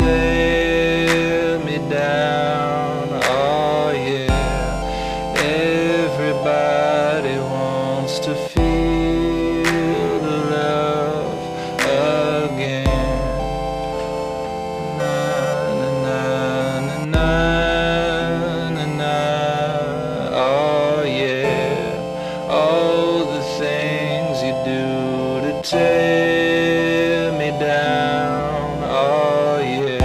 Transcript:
tear me down. Oh yeah, everybody wants to feel the love again. Na na na na na na. Oh yeah, all the things you do to tear me down. Oh yeah.